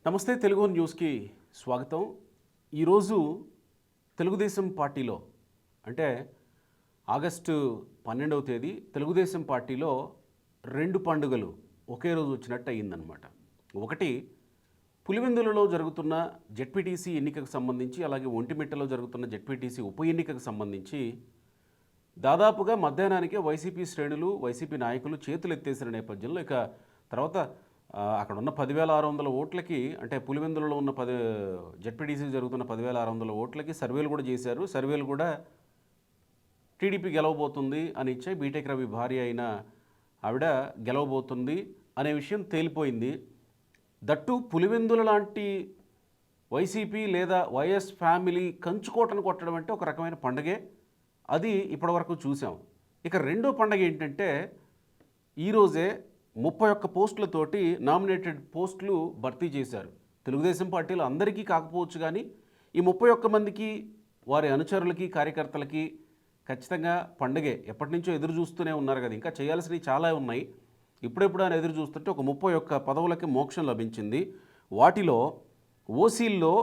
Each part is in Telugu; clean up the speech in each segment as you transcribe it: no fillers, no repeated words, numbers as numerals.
నమస్తే తెలుగు న్యూస్కి స్వాగతం. ఈరోజు తెలుగుదేశం పార్టీలో అంటే ఆగస్టు 12వ తేదీ తెలుగుదేశం పార్టీలో రెండు పండుగలు ఒకే రోజు వచ్చినట్టు అయ్యిందనమాట. ఒకటి పులివెందులలో జరుగుతున్న జెడ్పీటీసీ ఎన్నికకు సంబంధించి, అలాగే ఒంటిమిట్టలో జరుగుతున్న జెడ్పీటీసీ ఉప ఎన్నికకు సంబంధించి దాదాపుగా మధ్యాహ్నానికే వైసీపీ శ్రేణులు, వైసీపీ నాయకులు చేతులు ఎత్తేసిన నేపథ్యంలో ఇక తర్వాత అక్కడ ఉన్న 10,600 ఓట్లకి, అంటే పులివెందులలో ఉన్న జెడ్పీటీసీ జరుగుతున్న 10,600 ఓట్లకి సర్వేలు కూడా చేశారు. సర్వేలు కూడా టీడీపీ గెలవబోతుంది అని ఇచ్చాయి. బీటెక్ రవి భార్య అయిన ఆవిడ గెలవబోతుంది అనే విషయం తేలిపోయింది. దట్టు పులివెందుల లాంటి వైసీపీ లేదా వైఎస్ ఫ్యామిలీ కంచుకోటను కొట్టడం అంటే ఒక రకమైన పండగే. అది ఇప్పటివరకు చూసాం. ఇక రెండో పండగ ఏంటంటే ఈరోజే 31 పోస్టులతోటి నామినేటెడ్ పోస్టులు భర్తీ చేశారు. తెలుగుదేశం పార్టీలో అందరికీ కాకపోవచ్చు, కానీ ఈ 31 మందికి, వారి అనుచరులకి, కార్యకర్తలకి ఖచ్చితంగా పండగే. ఎప్పటి నుంచో ఎదురు చూస్తూనే ఉన్నారు కదా, ఇంకా చేయాల్సినవి చాలా ఉన్నాయి. ఇప్పుడెప్పుడు అని ఎదురు చూస్తుంటే ఒక 31 పదవులకి మోక్షం లభించింది. వాటిలో ఓసీల్లో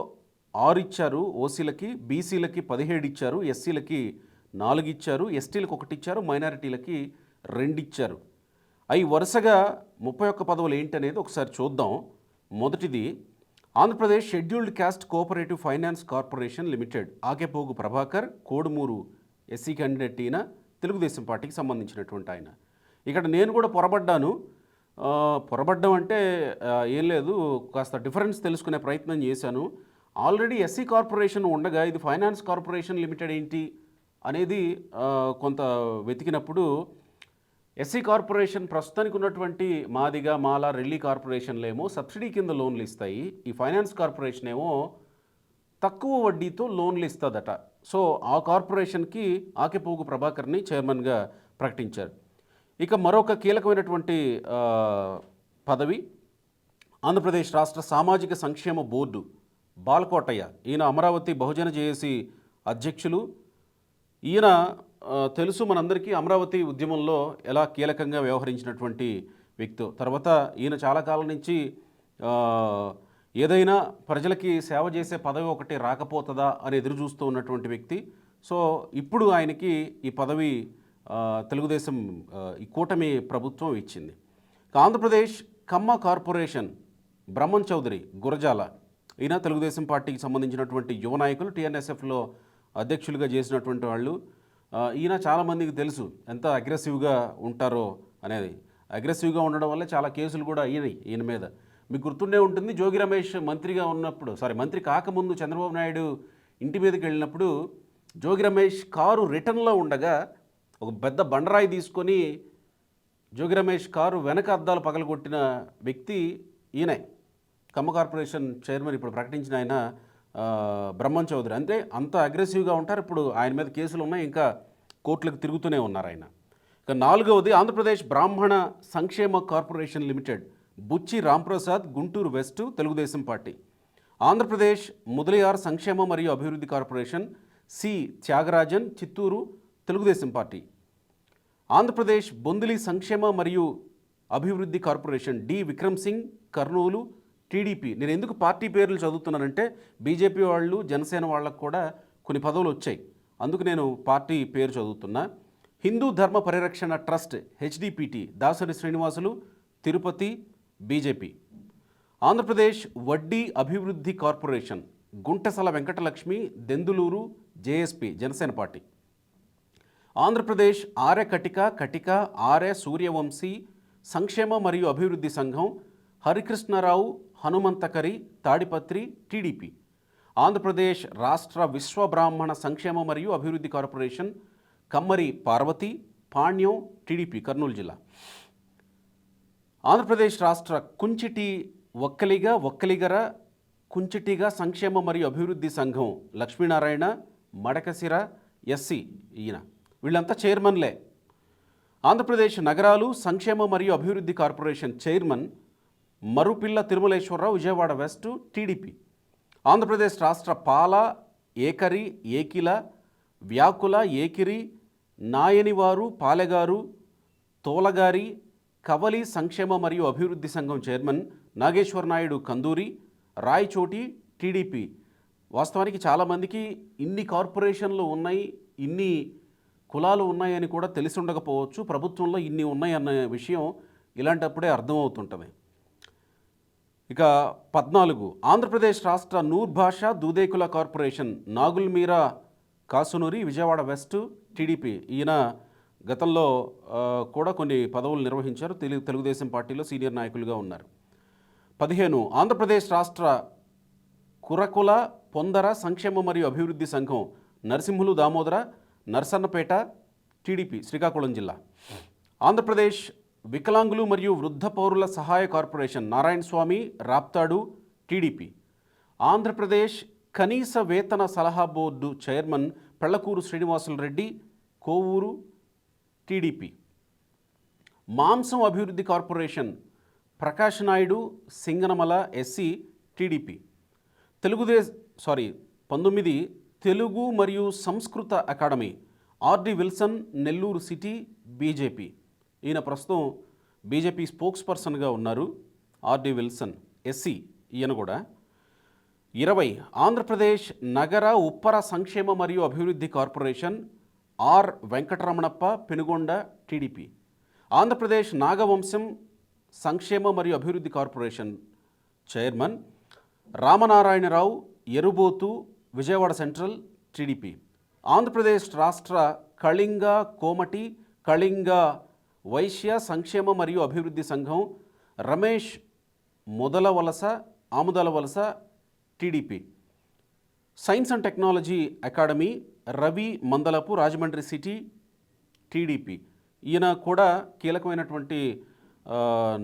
6 ఇచ్చారు, ఓసీలకి, బీసీలకి 17 ఇచ్చారు, ఎస్సీలకి 4 ఇచ్చారు, ఎస్టీలకు 1 ఇచ్చారు, మైనారిటీలకి 2 ఇచ్చారు. అవి వరుసగా 31 పదవులు ఏంటనేది ఒకసారి చూద్దాం. మొదటిది Andhra Pradesh scheduled caste cooperative finance corporation limited. Akepogu Prabhakar, Kodumuru SC candidate ఈయన, తెలుగుదేశం పార్టీకి సంబంధించినటువంటి ఆయన. ఇక్కడ నేను కూడా పొరబడ్డం అంటే ఏం లేదు, కాస్త డిఫరెన్స్ తెలుసుకునే ప్రయత్నం చేశాను. ఆల్రెడీ ఎస్సీ కార్పొరేషన్ ఉండగా ఇది ఫైనాన్స్ కార్పొరేషన్ లిమిటెడ్ ఏంటి అనేది కొంత వెతికినప్పుడు, ఎస్సీ కార్పొరేషన్ ప్రస్తుతానికి ఉన్నటువంటి మాదిగ, మాల, రెల్లి కార్పొరేషన్లు ఏమో సబ్సిడీ కింద లోన్లు ఇస్తాయి. ఈ ఫైనాన్స్ కార్పొరేషన్ ఏమో తక్కువ వడ్డీతో లోన్లు ఇస్తుందట. సో ఆ కార్పొరేషన్కి ఆకెపోగు ప్రభాకర్ని చైర్మన్గా ప్రకటించారు. ఇక మరొక కీలకమైనటువంటి పదవి ఆంధ్రప్రదేశ్ రాష్ట్ర సామాజిక సంక్షేమ బోర్డు బాలకోటయ్య. ఈయన అమరావతి బహుజన జేఏసీ అధ్యక్షులు. ఈయన తెలుసు మనందరికీ, అమరావతి ఉద్యమంలో ఎలా కీలకంగా వ్యవహరించినటువంటి వ్యక్తి. తర్వాత ఈయన చాలా కాలం నుంచి ఏదైనా ప్రజలకి సేవ చేసే పదవి ఒకటి రాకపోతుందా అని ఎదురు చూస్తూ ఉన్నటువంటి వ్యక్తి. సో ఇప్పుడు ఆయనకి ఈ పదవి తెలుగుదేశం, ఈ కూటమి ప్రభుత్వం ఇచ్చింది. ఆంధ్రప్రదేశ్ కమ్మ కార్పొరేషన్ బ్రహ్మం చౌదరి గురజాల, ఈయన తెలుగుదేశం పార్టీకి సంబంధించినటువంటి యువ నాయకులు, టీఎన్ఎస్ఎఫ్లో అధ్యక్షులుగా చేసినటువంటి వాళ్ళు. ఈయన చాలామందికి తెలుసు ఎంత అగ్రెసివ్గా ఉంటారో అనేది. అగ్రెసివ్గా ఉండడం వల్ల చాలా కేసులు కూడా అయ్యాయి ఈయన మీద. మీకు గుర్తుండే ఉంటుంది, జోగి రమేష్ మంత్రిగా ఉన్నప్పుడు, మంత్రి కాకముందు చంద్రబాబు నాయుడు ఇంటి మీదకి వెళ్ళినప్పుడు జోగి రమేష్ కారు రిటర్న్లో ఉండగా ఒక పెద్ద బండరాయి తీసుకొని జోగి రమేష్ కారు వెనక అద్దాలు పగలగొట్టిన వ్యక్తి ఈయనే. కమ్మ కార్పొరేషన్ చైర్మన్ ఇప్పుడు ప్రకటించిన ఆయన బ్రహ్మం చౌదరి. అంటే అంత అగ్రెసివ్గా ఉంటారు. ఇప్పుడు ఆయన మీద కేసులు ఉన్నాయి, ఇంకా కోర్టులకు తిరుగుతూనే ఉన్నారు ఆయన. ఇక నాలుగవది ఆంధ్రప్రదేశ్ బ్రాహ్మణ సంక్షేమ corporation limited, Buchi Ramprasad, Guntur west, Telugu Desam party. Andhra Pradesh Mudaliar సంక్షేమ మరియు అభివృద్ధి corporation, C Thyagarajan, Chittoor, Telugu Desam party. Andhra Pradesh Bondili సంక్షేమ మరియు అభివృద్ధి corporation, D Vikram Singh, Kurnool, TDP. నేను ఎందుకు పార్టీ పేర్లు చదువుతున్నానంటే బీజేపీ వాళ్ళు, జనసేన వాళ్ళకు కూడా కొన్ని పదవులు వచ్చాయి, అందుకు నేను పార్టీ పేరు చదువుతున్నా. Hindu Dharma Parirakshana trust, HDPT, Dasari Srinivasulu, Tirupati, BJP. Andhra Pradesh Vaddi అభివృద్ధి corporation, Guntasala Venkatalakshmi, Denduluru, JSP, Janasena party. Andhra Pradesh Arya Katika Arya Suryavanshi సంక్షేమ మరియు అభివృద్ధి సంఘం, హరికృష్ణరావు, హనుమంతకరి, తాడిపత్రి, టీడీపీ. ఆంధ్రప్రదేశ్ రాష్ట్ర విశ్వబ్రాహ్మణ సంక్షేమ మరియు అభివృద్ధి కార్పొరేషన్, కమ్మరి పార్వతి, పాణ్యం, టీడీపీ, కర్నూలు జిల్లా. ఆంధ్రప్రదేశ్ రాష్ట్ర కుంచిటి ఒక్కలిగర కుంచిటిగా సంక్షేమ మరియు అభివృద్ధి సంఘం, లక్ష్మీనారాయణ, మడకసిర, ఎస్సీ, ఈయన. వీళ్ళంతా చైర్మన్లే. ఆంధ్రప్రదేశ్ నగరాలు సంక్షేమ మరియు అభివృద్ధి corporation chairman మరుపిల్ల Tirumaleswararao, Vijayawada west, TDP. Andhra Pradesh రాష్ట్ర పాల, ఏకరి, ఏకిల, వ్యాకుల, ఏకిరి, నాయనివారు, పాలెగారు, తోలగారి, కవలి సంక్షేమ మరియు అభివృద్ధి సంఘం చైర్మన్ నాగేశ్వర నాయుడు, కందూరి. రాయచోటి టీడీపీ. వాస్తవానికి చాలామందికి ఇన్ని కార్పొరేషన్లు ఉన్నాయి, ఇన్ని కులాలు ఉన్నాయని కూడా తెలిసి ఉండకపోవచ్చు. ప్రభుత్వంలో ఇన్ని ఉన్నాయి అన్న విషయం ఇలాంటప్పుడే అర్థమవుతుంటుంది. ఇక 14 ఆంధ్రప్రదేశ్ రాష్ట్ర నూర్ భాషా Dudekula corporation Nagulmeera కాసునూరి Vijayawada west TDP. ఈయన గతంలో కూడా కొన్ని పదవులు నిర్వహించారు. తెలుగుదేశం పార్టీలో సీనియర్ నాయకులుగా ఉన్నారు. 15 ఆంధ్రప్రదేశ్ రాష్ట్ర కురకుల పొందర సంక్షేమ మరియు అభివృద్ధి సంఘం నరసింహులు దామోదర నర్సన్నపేట టీడీపీ శ్రీకాకుళం జిల్లా. ఆంధ్రప్రదేశ్ వికలాంగులు మరియు వృద్ధ పౌరుల సహాయ కార్పొరేషన్ నారాయణ స్వామి రాప్తాడు టీడీపీ. ఆంధ్రప్రదేశ్ కనీస వేతన సలహా board chairman Pellakuru Srinivasulu Reddy Kovur TDP. మాంసం అభివృద్ధి corporation Prakash Naidu Singanamala SC TDP. 19 Telugu మరియు సంస్కృత academy RD Wilson Nellore city BJP. ఈయన ప్రస్తుతం బీజేపీ స్పోక్స్ పర్సన్గా ఉన్నారు. ఆర్డి విల్సన్ ఎస్సీ ఈయన కూడా. 20 ఆంధ్రప్రదేశ్ నగర ఉప్పర సంక్షేమ మరియు అభివృద్ధి corporation R Venkataramanappa Penukonda TDP. Andhra Pradesh Nagavamsam సంక్షేమ మరియు అభివృద్ధి corporation chairman Ramanarayana Rao Erubothu Vijayawada central TDP. Andhra Pradesh రాష్ట్ర కళింగ కోమటి కళింగ వైశ్య సంక్షేమ మరియు అభివృద్ధి సంఘం రమేష్ ఆముదల వలస TDP. Science and technology academy Ravi Mandalapu Rajahmundry city TDP. ఈయన కూడా కీలకమైనటువంటి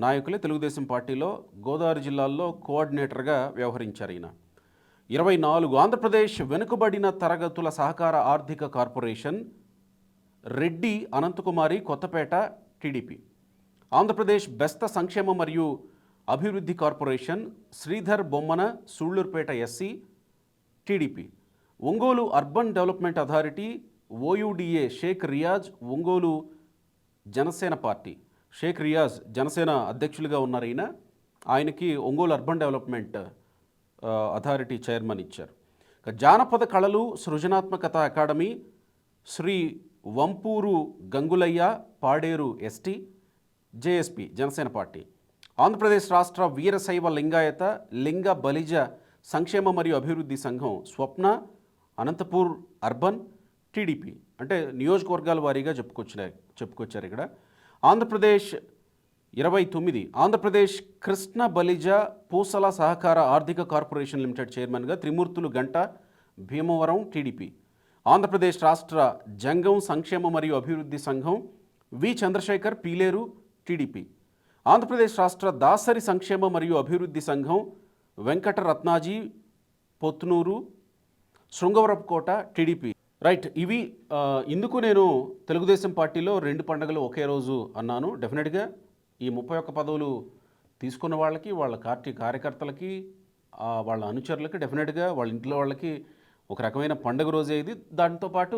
నాయకులే. తెలుగుదేశం పార్టీలో గోదావరి జిల్లాల్లో కోఆర్డినేటర్గా వ్యవహరించారు ఈయన. 24 ఆంధ్రప్రదేశ్ వెనుకబడిన తరగతుల సహకార ఆర్థిక కార్పొరేషన్ రెడ్డి అనంతకుమారి కొత్తపేట టీడీపీ. ఆంధ్రప్రదేశ్ బెస్త సంక్షేమ మరియు అభివృద్ధి corporation Sridhar Bommana Sullurpeta SC TDP. Ongole urban development authority OUDA Sheikh Riyaz Ongole Janasena party. Sheikh Riyaz Janasena అధ్యక్షులుగా ఉన్నారు ఈయన. ఆయనకి Ongole urban development authority chairman ఇచ్చారు. జానపద కళలు సృజనాత్మకత academy Shri Vampuru Gangulayya Paderu ST JSP Janasena party. Andhra Pradesh రాష్ట్ర వీరశైవ లింగాయత లింగ బలిజ సంక్షేమ మరియు అభివృద్ధి సంఘం స్వప్న అనంతపూర్ అర్బన్ టీడీపీ. అంటే నియోజకవర్గాల వారీగా చెప్పుకొచ్చారు ఇక్కడ. ఆంధ్రప్రదేశ్ 29 ఆంధ్రప్రదేశ్ కృష్ణ బలిజ పూసల సహకార ఆర్థిక కార్పొరేషన్ లిమిటెడ్ చైర్మన్గా త్రిమూర్తులు గంట భీమవరం టీడీపీ. ఆంధ్రప్రదేశ్ రాష్ట్ర జంగం సంక్షేమ మరియు అభివృద్ధి సంఘం వి చంద్రశేఖర్ పీలేరు టీడీపీ. ఆంధ్రప్రదేశ్ రాష్ట్ర దాసరి సంక్షేమ మరియు అభివృద్ధి సంఘం వెంకట రత్నాజీ పొత్నూరు శృంగవరపుకోట టీడీపీ. రైట్, ఇవి ఇందుకు నేను తెలుగుదేశం పార్టీలో 2 పండుగలు ఒకే రోజు అన్నాను. డెఫినెట్గా ఈ 31 పదవులు తీసుకున్న వాళ్ళకి, వాళ్ళ పార్టీ కార్యకర్తలకి, వాళ్ళ అనుచరులకి, డెఫినెట్గా వాళ్ళ ఇంట్లో వాళ్ళకి ఒక రకమైన పండుగ రోజే ఇది. దాంతోపాటు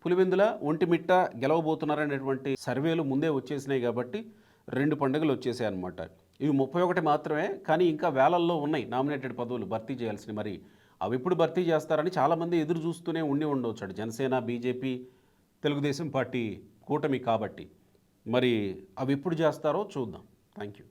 పులివెందుల ఒంటిమిట్ట గెలవబోతున్నారనేటువంటి సర్వేలు ముందే వచ్చేసినాయి కాబట్టి 2 పండుగలు వచ్చేసాయి అనమాట. ఇవి 31 మాత్రమే, కానీ ఇంకా వేలల్లో ఉన్నాయి నామినేటెడ్ పదవులు భర్తీ చేయాల్సినవి. మరి అవి ఎప్పుడు భర్తీ చేస్తారని చాలామంది ఎదురు చూస్తూనే ఉండవచ్చు. జనసేన, బీజేపీ, తెలుగుదేశం పార్టీ కూటమి కాబట్టి మరి అవి ఎప్పుడు చేస్తారో చూద్దాం. Thank you.